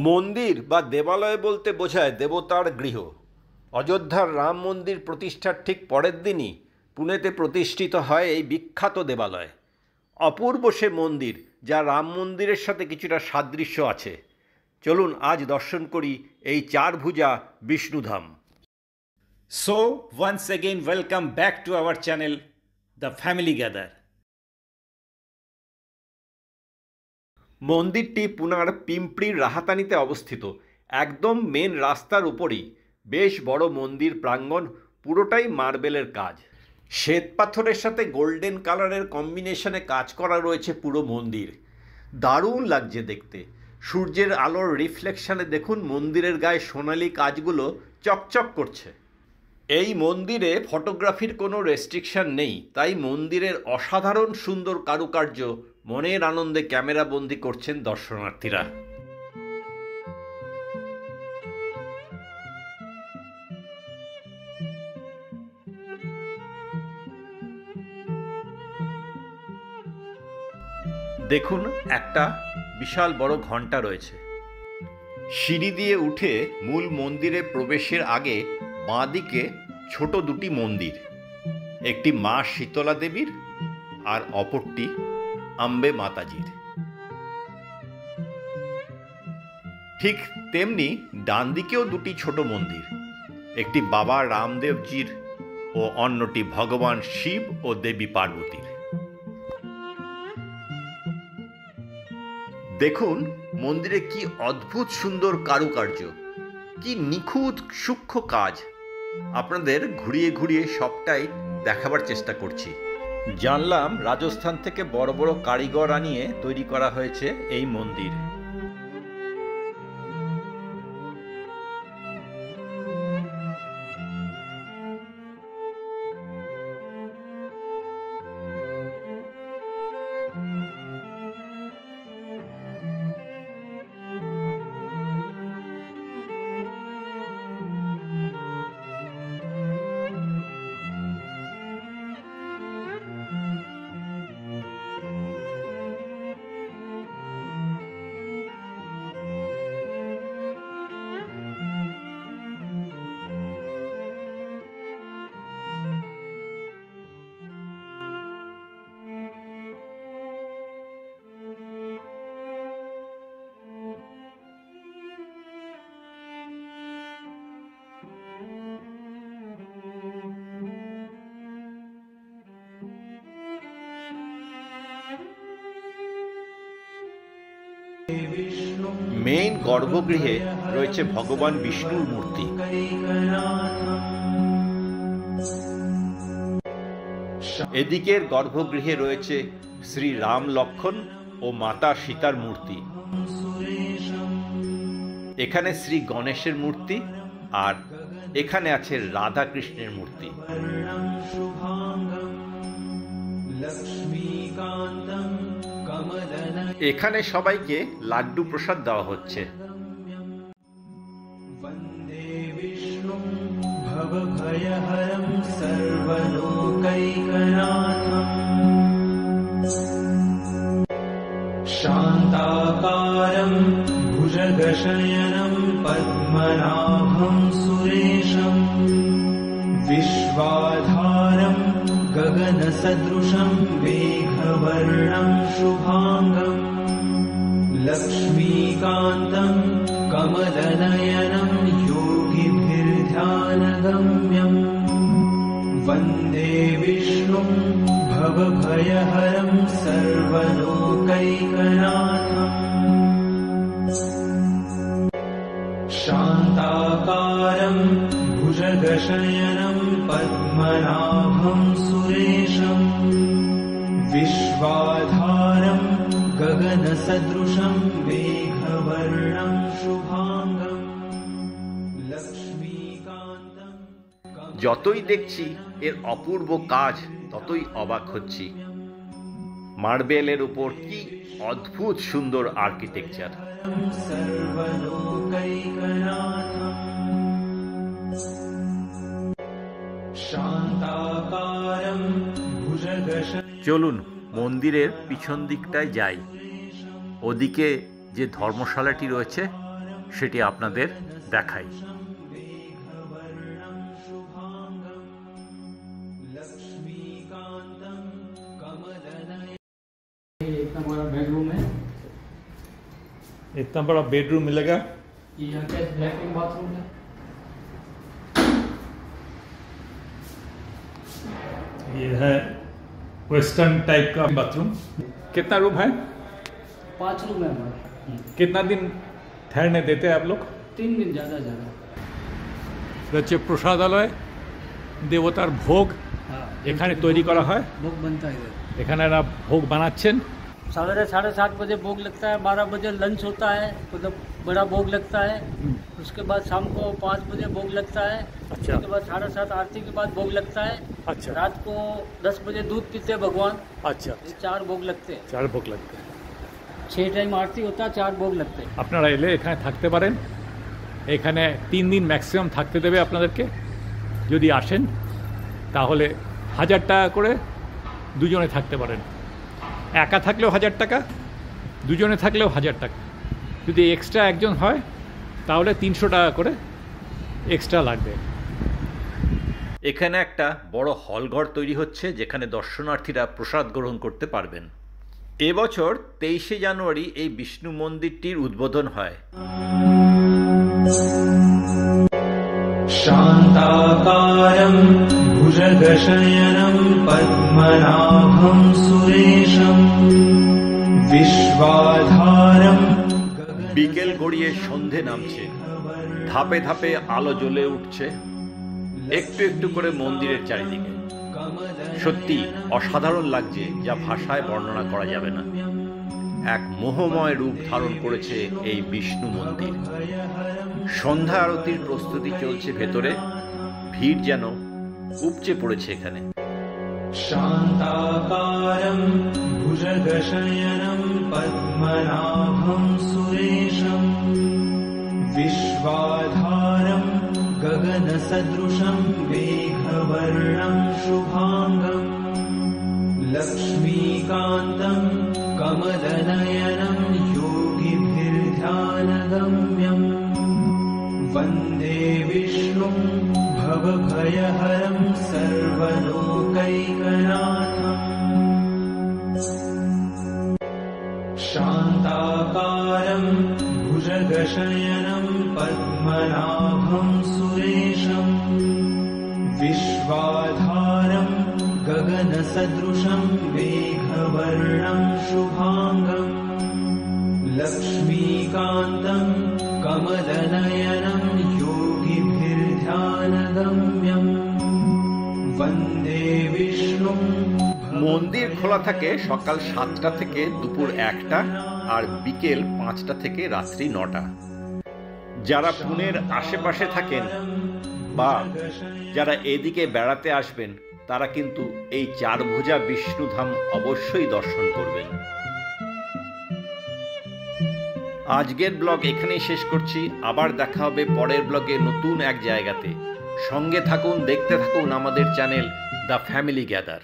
মন্দির বা দেবালয় বলতে বোঝায় দেবতার গৃহ। অযোধ্যার রাম মন্দির প্রতিষ্ঠার ঠিক পরের দিনই পুনেতে প্রতিষ্ঠিত হয় এই বিখ্যাত দেবালয়। অপূর্ব সে মন্দির, যা রাম মন্দিরের সাথে কিছুটা সাদৃশ্য আছে। চলুন আজ দর্শন করি এই চারভুজা বিষ্ণুধাম। So, once again, welcome back to our channel, The Family Gather. মন্দিরটি পুনার পিম্পড়ির রাহাতানিতে অবস্থিত। একদম মেন রাস্তার উপরেই বেশ বড় মন্দির প্রাঙ্গণ, পুরোটাই মার্বেলের কাজ। শ্বেত পাথরের সাথে গোল্ডেন কালারের কম্বিনেশনে কাজ করা রয়েছে পুরো মন্দির। দারুণ লাগছে দেখতে। সূর্যের আলোর রিফ্লেকশনে দেখুন মন্দিরের গায়ে সোনালি কাজগুলো চকচক করছে। এই মন্দিরে ফটোগ্রাফির কোনো রেস্ট্রিকশন নেই, তাই মন্দিরের অসাধারণ সুন্দর কারুকার্য মনের আনন্দে ক্যামেরাবন্দি করছেন দর্শনার্থীরা। দেখুন, একটা বিশাল বড় ঘণ্টা রয়েছে। সিঁড়ি দিয়ে উঠে মূল মন্দিরে প্রবেশের আগে বাঁ দিকে ছোট দুটি মন্দির, একটি মা শীতলা দেবীর আর অপরটি আম্বে মাতাজির। ঠিক তেমনি ডান দিকেও দুটি ছোট মন্দির, একটি বাবা রামদেবজির ও অন্যটি ভগবান শিব ও দেবী পার্বতীর। দেখুন মন্দিরে কি অদ্ভুত সুন্দর কারুকার্য, কি নিখুঁত সূক্ষ্ম কাজ। আপনাদের ঘুরিয়ে ঘুরিয়ে সবটাই দেখাবার চেষ্টা করছি। জানলাম রাজস্থান থেকে বড় বড় কারিগর আনিয়ে তৈরি করা হয়েছে এই মন্দির। মেইন গর্ভগৃহে রয়েছে ভগবান বিষ্ণুর মূর্তি। এদিকের গর্ভগৃহে রয়েছে শ্রী রাম লক্ষ্মণ ও মাতা সীতার মূর্তি। এখানে শ্রী গণেশের মূর্তি আর এখানে আছে রাধা কৃষ্ণের মূর্তি। এখানে সবাইকে লাড্ডু প্রসাদ দেওয়া হচ্ছে। শান্তাকারং ভুজগশয়নং পদ্মনাভং সুরেশং विश्वाधारं गगनसदृशं मेघवर्णं शुभांगं लक्ष्मीकान्तं कमलनयनं योगिभिर्ध्यानगम्यं वन्दे विष्णुं भवभयहरं सर्वलोकैकनाथम् शान्ताकारं भुजगशयनं पद्मनाभं सुरेशं विश्वाधारं गगनसदृशं मेघवर्णं शुभांगं लक्ष्मीकान्तं। যতই দেখছি এর অপূর্ব কাজ, ততই অবাক হচ্ছি। মার্বেলের উপর কি অদ্ভুত সুন্দর আর্কিটেকচার। চলুন মন্দিরের পিছন দিকটায় যাই। ওদিকে যে ধর্মশালাটি রয়েছে সেটি আপনাদের দেখাই। इतना बड़ा बेडरूम है। इतना बड़ा बेडरूम मिलेगा। ये यहाँ पे लैट्रिन बाथरूम है। ये है वेस्टर्न टाइप का बाथरूम। कितना रूम है? 5 रूम है हमारे। कितना दिन ठहरने देते हैं आप लोग? 3 दिन ज़्यादा। হচ্ছে প্রসাদালয়, দেবতার ভোগ हाँ এখানে তৈরি করা হয়। भोग बनता है इधर। এখানে এরা ভোগ বানাচ্ছেন। 7:30 बजे भोग लगता है, 12 बजे लंच होता है, मतलब बड़ा भोग लगता है। उसके बाद शाम को 5 बजे भोग लगता है। अच्छा। उसके बाद 7:30 आरती के बाद भोग लगता है। अच्छा। रात को 10 बजे दूध पीते हैं भगवान। আচ্ছা, ये 4 भोग लगते हैं। 4 ভোগ লাগবে। 6 टाइम आरती होता है, 4 भोग लगते हैं। আপনারা এলে এখানে থাকতে পারেন। এখানে 3 দিন ম্যাক্সিমাম থাকতে দেবে আপনাদেরকে। যদি আসেন তাহলে 1000 টাকা করে দুজনে থাকতে পারেন। একা থাকলেও 1000 টাকা, দুজনে থাকলেও 1000 টাকা। যদি এক্সট্রা একজন হয় তাহলে 300 টাকা করে এক্সট্রা লাগবে। এখানে একটা বড় হলঘর তৈরি হচ্ছে যেখানে দর্শনার্থীরা প্রসাদ গ্রহণ করতে পারবেন। এবছর 23শে জানুয়ারি এই বিষ্ণু মন্দিরটির উদ্বোধন হয়। शान्ताकारं भुजगशयनं पद्मनाभं सुरेशं विश्वाधारं বিকেল গড়িয়ে সন্ধে নামছে, ধাপে ধাপে আলো জ্বলে উঠছে একটু একটু করে মন্দিরের চারিদিকে। সত্যি অসাধারণ লাগছে, যা ভাষায় বর্ণনা করা যাবে না। এক মোহময় রূপ ধারণ করেছে এই বিষ্ণু মন্দির। সন্ধ্যা আরতির প্রস্তুতি চলছে ভেতরে, ভিড় যেন উপচে পড়েছে এখানে। शान्ताकारं भुजगशयनं पद्मनाभं सुरेशं विश्वाधारं गगनसदृशं मेघवर्णं शुभाङ्गं लक्ष्मीकान्तं कमलनयनं योगिभिर्ध्यानगम्यं वन्दे विष्णुं भवभयहरं सर्वलोकैकनाथम् शान्ताकारं भुजगशयनं पद्मनाभं सुरेशं विश्वाधारं गगनसदृशं मेघवर्णं शुभाङ्गं लक्ष्मीकान्तं कमलनयनं योगिभिर्ध्यानगम्यं वन्दे विष्णुं। মন্দির খোলা থাকে সকাল 7টা থেকে দুপুর 1টা আর বিকেল 5টা থেকে রাত্রি 9টা। যারা পুনের আশেপাশে থাকেন বা যারা এদিকে বেড়াতে আসবেন তারা কিন্তু এই 4 ভুজা বিষ্ণুধাম অবশ্যই দর্শন করবেন। আজকের ব্লগ এখানেই শেষ করছি। আবার দেখা হবে পরের ব্লগে নতুন এক জায়গাতে। সঙ্গে থাকুন, দেখতে থাকুন আমাদের চ্যানেল দ্য ফ্যামিলি গ্যাদার।